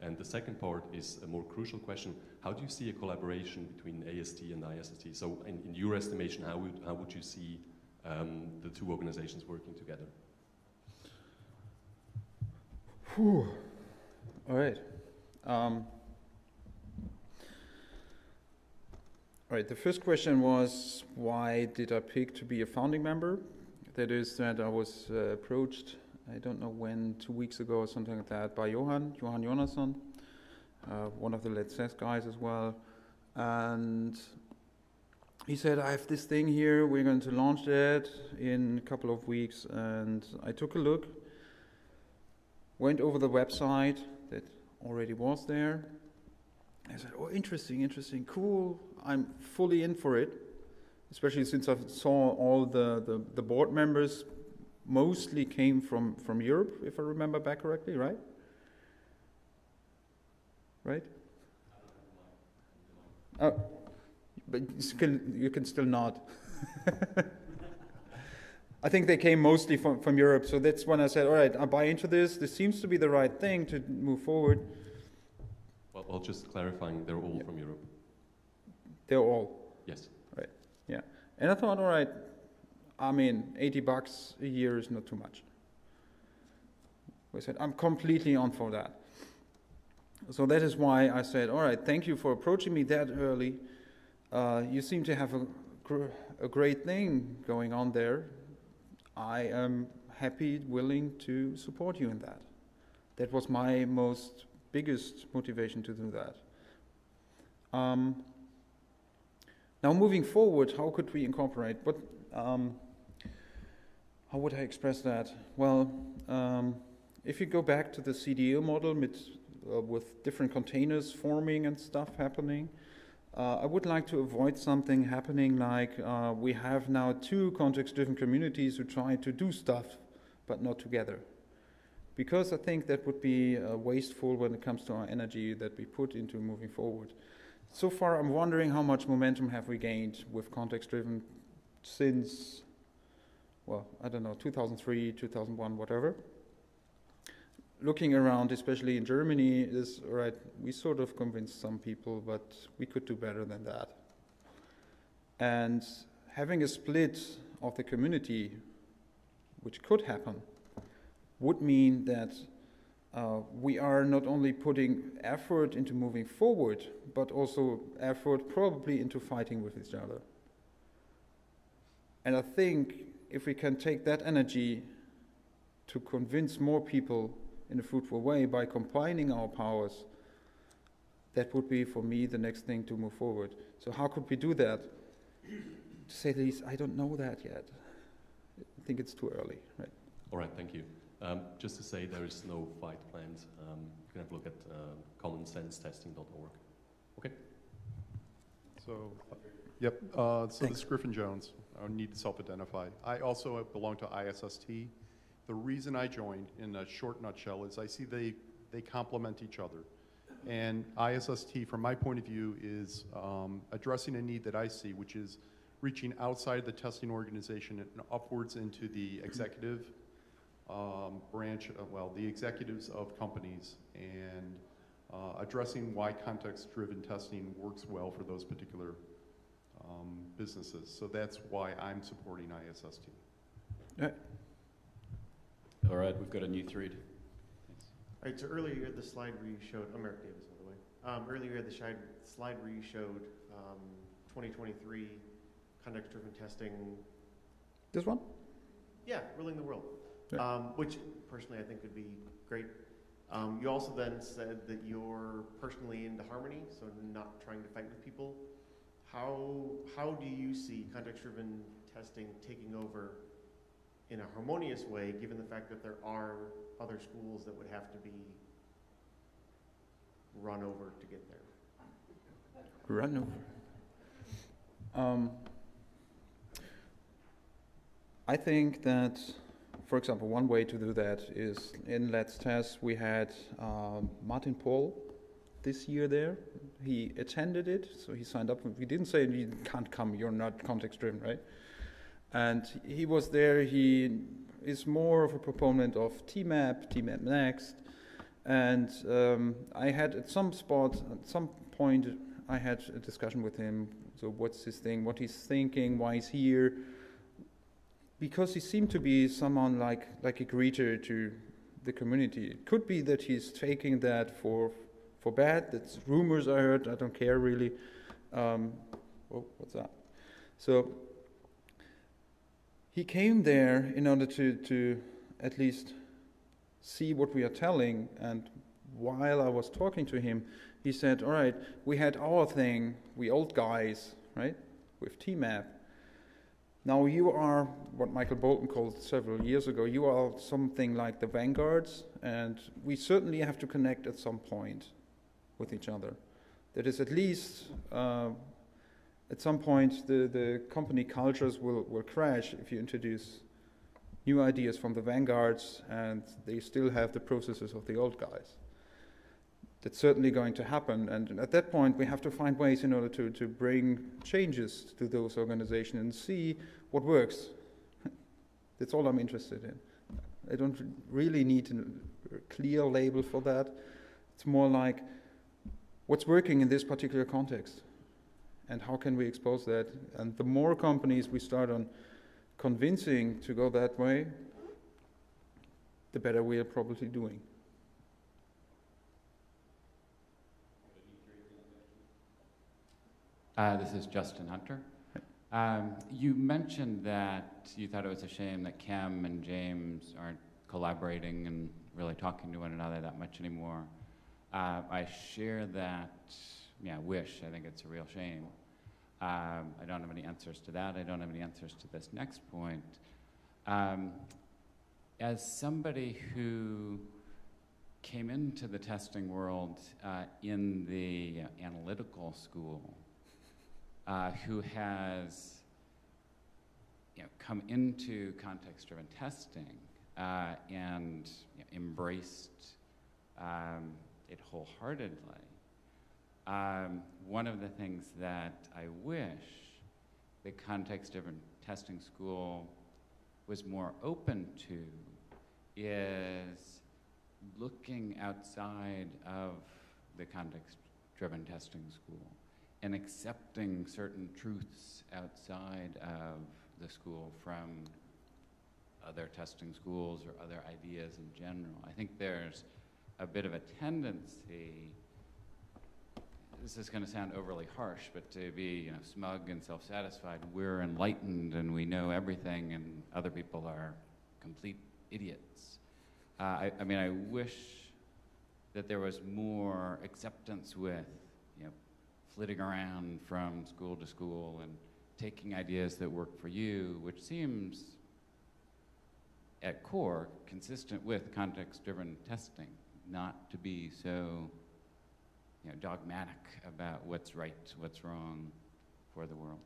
And the second part is a more crucial question. How do you see a collaboration between AST and ISST? So in your estimation, how would you see the two organizations working together?
Whew. All right. All right, the first question was, why did I pick to be a founding member? That is that I was approached, I don't know when, 2 weeks ago or something like that, by Johan Jonasson, one of the Let's Test guys as well. And he said, I have this thing here, we're going to launch that in a couple of weeks. And I took a look, went over the website that already was there. I said, oh, interesting, cool. I'm fully in for it, especially since I saw all the board members mostly came from Europe, if I remember back correctly, right? Right? Oh, but you can still nod. I think they came mostly from Europe, so that's when I said, all right, I buy into this. This seems to be the right thing to move forward.
Well, just clarifying, they're all from Europe.
They're all?
Yes.
Right, yeah. And I thought, all right, I mean, $80 a year is not too much. I said, I'm completely on for that. So that is why I said, all right, thank you for approaching me that early. You seem to have a great thing going on there. I am happy, willing to support you in that. That was my most biggest motivation to do that. Now moving forward, how could we incorporate? How would I express that? Well, if you go back to the CDO model with different containers forming and stuff happening, I would like to avoid something happening like we have now two context-driven communities who try to do stuff but not together. Because I think that would be wasteful when it comes to our energy that we put into moving forward. So far, I'm wondering how much momentum have we gained with context-driven since, well, I don't know, 2003, 2001, whatever. Looking around, especially in Germany, is, all right, we sort of convinced some people, but we could do better than that. And having a split of the community, which could happen, would mean that we are not only putting effort into moving forward, but also effort probably into fighting with each other. And I think if we can take that energy to convince more people in a fruitful way by combining our powers, that would be, for me, the next thing to move forward. So how could we do that? To say the least, I don't know that yet. I think it's too early, right?
All right, thank you. Just to say, there is no fight planned. You can have a look at commonsensetesting.org. Okay.
So, yep. So this is Griffin Jones. I need to self-identify. I also belong to ISST. The reason I joined, in a short nutshell, is I see they complement each other. And ISST, from my point of view, is addressing a need that I see, which is reaching outside the testing organization and upwards into the executive branch, the executives of companies, and addressing why context-driven testing works well for those particular businesses. So that's why I'm supporting ISST.
Yeah.
All right, we've got a new thread.
All right, so earlier you had the slide where you showed, I'm Eric Davis, by the way. Earlier you had the slide where you showed 2023 context-driven testing.
This one?
Yeah, ruling the world,
Yeah.
Which personally I think would be great. You also then said that you're personally into harmony, so not trying to fight with people. How do you see context-driven testing taking over in a harmonious way, given the fact that there are other schools that would have to be run over to get there?
Run over. I think that, for example, one way to do that is in Let's Test we had Martin Paul this year there. He attended it, so he signed up. We didn't say you can't come, you're not context-driven, right? And he was there. He is more of a proponent of TMAP Next. And I had at some point, I had a discussion with him. So what's his thing, what he's thinking, why he's here. Because he seemed to be someone like a greeter to the community. It could be that he's taking that for bad. That's rumors I heard. I don't care really. Oh, what's that? So he came there in order to at least see what we are telling. And while I was talking to him, he said, all right, we had our thing, we old guys, right, with TMAP. Now you are what Michael Bolton called several years ago, you are something like the vanguards, and we certainly have to connect at some point with each other. That is at least, at some point, the company cultures will crash if you introduce new ideas from the vanguards and they still have the processes of the old guys. That's certainly going to happen, and at that point we have to find ways in order to bring changes to those organizations and see what works. That's all I'm interested in. I don't really need a clear label for that. It's more like what's working in this particular context and how can we expose that. And the more companies we start on convincing to go that way, the better we are probably doing.
This is Justin Hunter. You mentioned that you thought it was a shame that Cam and James aren't collaborating and really talking to one another that much anymore. I share that, wish. I think it's a real shame. I don't have any answers to that. I don't have any answers to this next point. As somebody who came into the testing world in the analytical school, who has come into context-driven testing and embraced it wholeheartedly, one of the things that I wish the context-driven testing school was more open to is looking outside of the context-driven testing school and accepting certain truths outside of the school from other testing schools or other ideas in general. I think there's a bit of a tendency, this is going to sound overly harsh, but to be smug and self-satisfied. We're enlightened and we know everything, and other people are complete idiots. I mean, I wish that there was more acceptance with, flitting around from school to school and taking ideas that work for you, which seems, at core, consistent with context-driven testing, not to be so dogmatic about what's right, what's wrong for the world.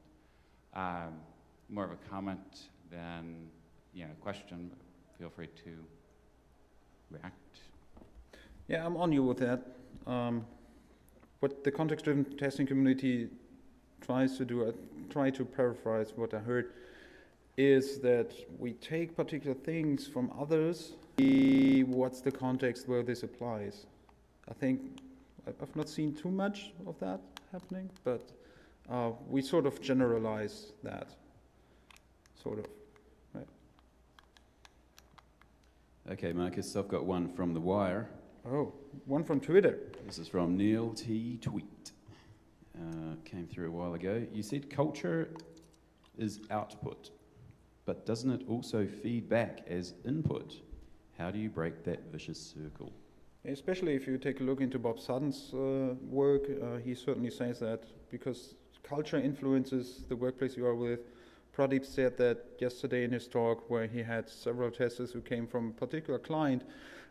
More of a comment than a question, but feel free to react.
Yeah, I'm on you with that. What the context-driven testing community tries to do, I try to paraphrase what I heard, is that we take particular things from others, see what's the context where this applies. I think I've not seen too much of that happening, but we sort of generalize that, sort of, right?
Okay, Marcus, I've got one from The Wire.
Oh, one from Twitter.
This is from Neil T. Tweet. Came through a while ago. You said culture is output, but doesn't it also feed back as input? How do you break that vicious circle?
Especially if you take a look into Bob Sutton's work, he certainly says that because culture influences the workplace you are with. Pradeep said that yesterday in his talk, where he had several testers who came from a particular client,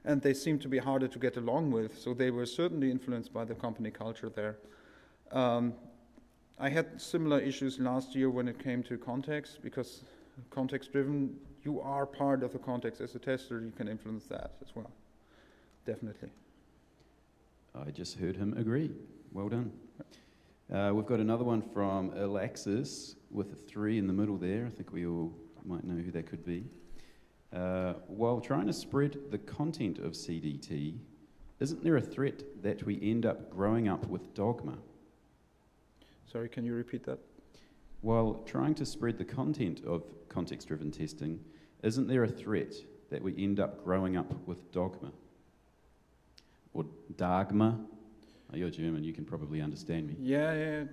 and they seemed to be harder to get along with, so they were certainly influenced by the company culture there. I had similar issues last year when it came to context, because context-driven, you are part of the context as a tester, you can influence that as well. Definitely.
I just heard him agree. Well done. We've got another one from Alexis with a 3 in the middle there. I think we all might know who that could be. While trying to spread the content of CDT, isn't there a threat that we end up growing up with dogma?
Sorry, can you repeat that?
While trying to spread the content of context-driven testing, isn't there a threat that we end up growing up with dogma? Or dogma? Oh, you're German, you can probably understand me.
Yeah,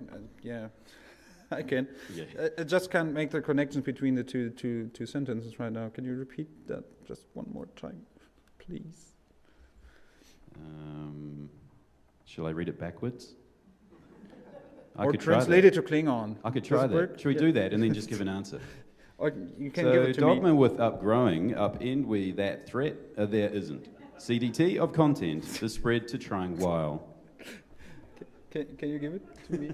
I can.
Yeah.
I just can't make the connection between the two sentences right now. Can you repeat that just one more time, please?
Shall I read it backwards?
Or translate it to Klingon.
I could try that. Should we do that and then just give an answer?
Or you can give it to
dogma
me.
with upgrowing, upend we that threat, there isn't. CDT of content, the spread to trying while.
Can you give it to me?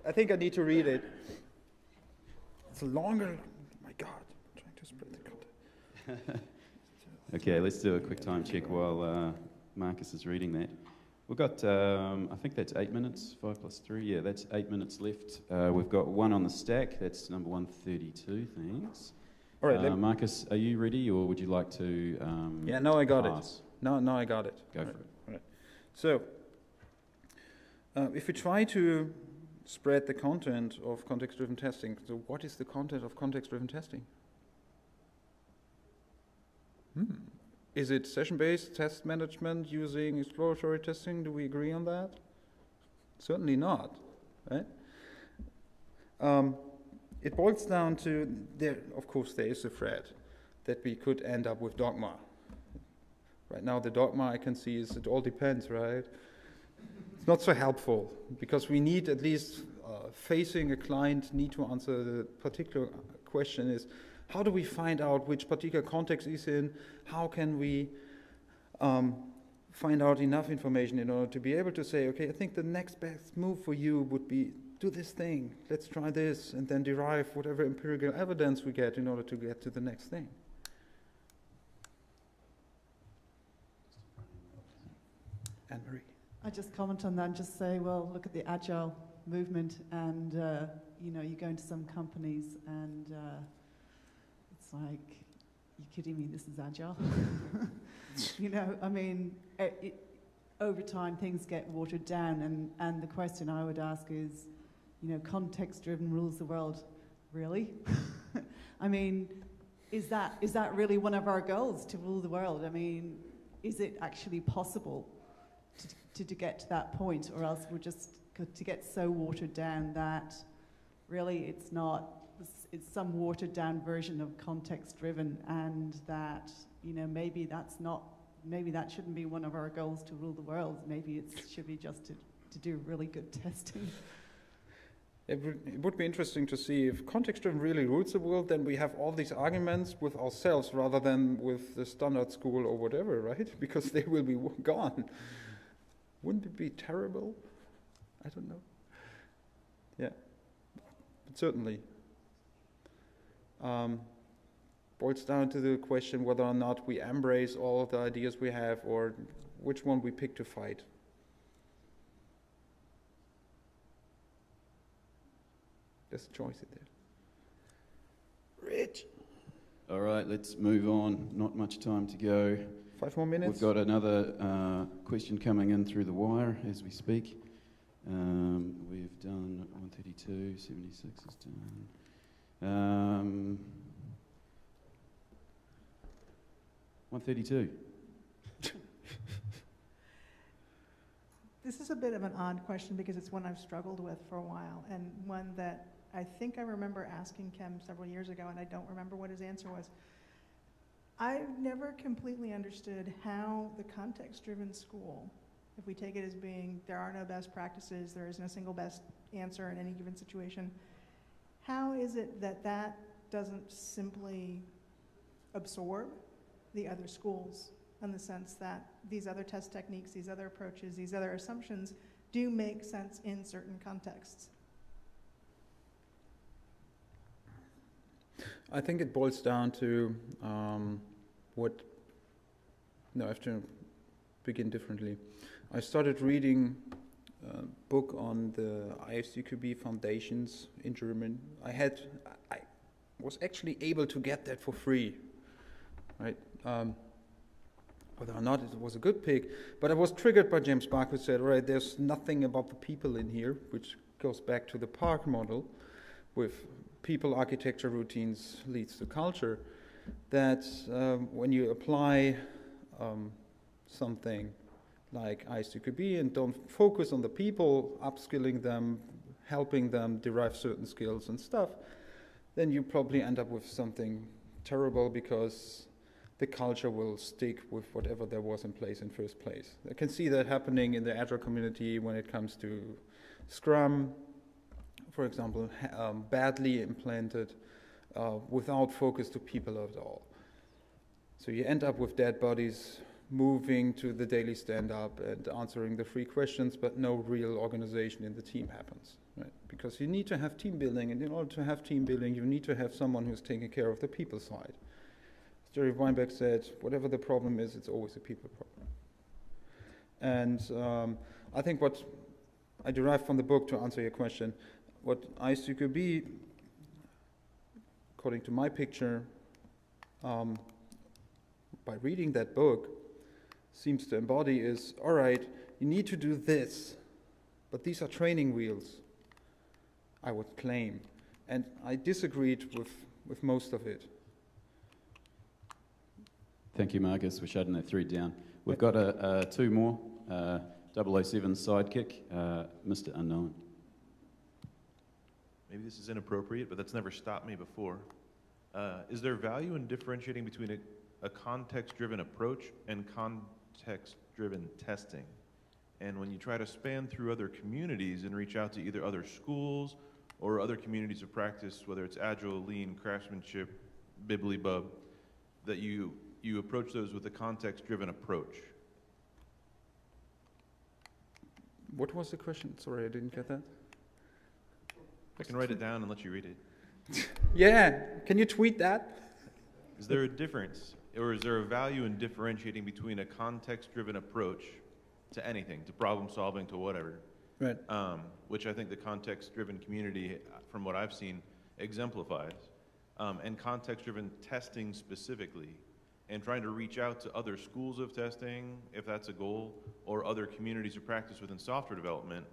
I think I need to read it. It's longer. Oh my God, I'm trying to spread the content.
Okay, let's do a quick time check while Marcus is reading that. We've got, I think that's 8 minutes, 5 plus 3. Yeah, that's 8 minutes left. We've got one on the stack. That's number 132. Thanks.
All right,
Marcus, are you ready, or would you like to?
Yeah, no, I got
pass?
it. No, I got it.
Go for it.
All right. So, if we try to spread the content of context-driven testing, so what is the content of context-driven testing? Is it session-based test management using exploratory testing? Do we agree on that? Certainly not, right? It boils down to, of course, there is a threat that we could end up with dogma, Right now, the dogma I can see is it all depends, right? It's not so helpful, because we need at least facing a client need to answer the particular question is, how do we find out which particular context is in? How can we find out enough information in order to be able to say, okay, I think the next best move for you would be do this thing, let's try this, and then derive whatever empirical evidence we get in order to get to the next thing. Anne-Marie.
I just comment on that and just say, well, look at the agile movement, and you go into some companies and it's like, you kidding me? This is agile. I mean, over time things get watered down, and the question I would ask is, context-driven rules the world, really? I mean, is that really one of our goals, to rule the world? I mean, is it actually possible to get to that point, or else we're just to get so watered down that really it's not, it's some watered down version of context driven, and that maybe that shouldn't be one of our goals, to rule the world. Maybe it should be just to do really good testing.
It would be interesting to see if context-driven really rules the world, then we have all these arguments with ourselves rather than with the standard school or whatever, right? Because they will be gone. Wouldn't it be terrible? I don't know. Yeah, but certainly. Boils down to the question whether or not we embrace all of the ideas we have, or which one we pick to fight. There's a choice in there. Rich.
All right, let's move on. Not much time to go.
5 more minutes.
We've got another question coming in through the wire as we speak. We've done 132, 76 is done. 132.
This is a bit of an odd question because it's one I've struggled with for a while, and one that I think I remember asking Kem several years ago, and I don't remember what his answer was. I've never completely understood how the context-driven school, if we take it as being there are no best practices, there is no single best answer in any given situation, how is it that that doesn't simply absorb the other schools, in the sense that these other test techniques, these other approaches, these other assumptions do make sense in certain contexts?
I think it boils down to I have to begin differently. I started reading a book on the ISTQB foundations in German. I was actually able to get that for free, right? Whether or not it was a good pick, but I was triggered by James Bach, who said, all right, there's nothing about the people in here, which goes back to the Park model with people, architecture, routines leads to culture, that when you apply something like ISTQB and don't focus on the people, upskilling them, helping them derive certain skills and stuff, then you probably end up with something terrible, because the culture will stick with whatever there was in place in first place. I can see that happening in the Agile community when it comes to Scrum, for example, badly implanted without focus to people at all. So you end up with dead bodies moving to the daily stand-up and answering the 3 questions, but no real organization in the team happens, right? Because you need to have team building, and in order to have team building, you need to have someone who's taking care of the people side. As Jerry Weinberg said, whatever the problem is, it's always a people problem. And I think what I derived from the book, to answer your question, what ISTQB, according to my picture, by reading that book, seems to embody is, all right, you need to do this, but these are training wheels, I would claim. And I disagreed with most of it.
Thank you, Marcus. We're shutting that thread down. We've got 2 more. 007 sidekick, Mr. Unknown.
Maybe this is inappropriate, but that's never stopped me before. Is there value in differentiating between a context-driven approach and context-driven testing. And when you try to span through other communities and reach out to either other schools or other communities of practice, whether it's Agile, Lean, Craftsmanship, Bibbly-Bub, that you approach those with a context-driven approach.
What was the question? Sorry, I didn't get that.
I can write it down and let you read it.
Yeah, can you tweet that?
Is there a difference, or is there a value in differentiating between a context-driven approach to anything, to problem solving, to whatever?
Right.
Which I think the context-driven community, from what I've seen, exemplifies, and context-driven testing specifically, and trying to reach out to other schools of testing, if that's a goal, or other communities of practice within software development,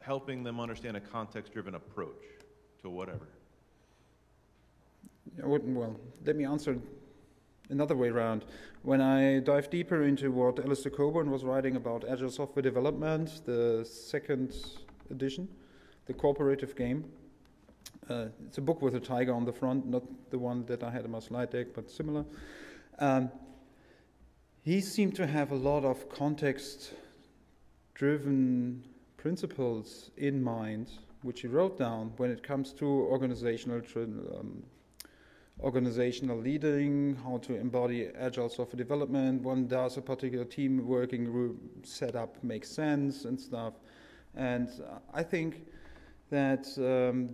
helping them understand a context-driven approach to whatever.
Well, let me answer another way around. When I dive deeper into what Alistair Coburn was writing about Agile software development, the second edition, the cooperative game, it's a book with a tiger on the front, not the one that I had in my slide deck, but similar. He seemed to have a lot of context-driven principles in mind, which he wrote down when it comes to organizational leading, how to embody agile software development, when does a particular team working group setup make sense and stuff. And I think that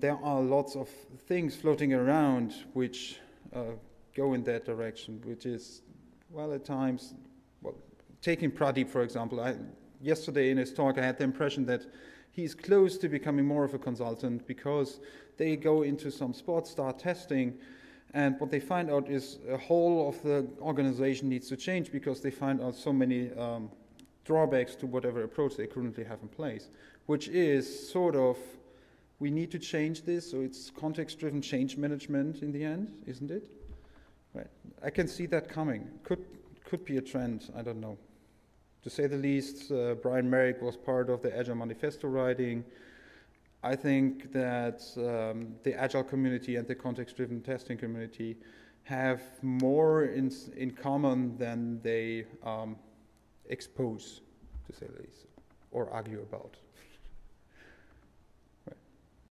there are lots of things floating around which go in that direction, which is, well, at times, well, taking Pradeep, for example, yesterday in his talk I had the impression that he's close to becoming more of a consultant because they go into some spots, start testing, and what they find out is a whole of the organization needs to change because they find out so many drawbacks to whatever approach they currently have in place, which is sort of, we need to change this, so it's context-driven change management in the end, isn't it? Right. I can see that coming. Could be a trend, I don't know. To say the least, Brian Merrick was part of the Agile Manifesto writing. I think that the Agile community and the context-driven testing community have more in common than they expose, to say the least, or argue about.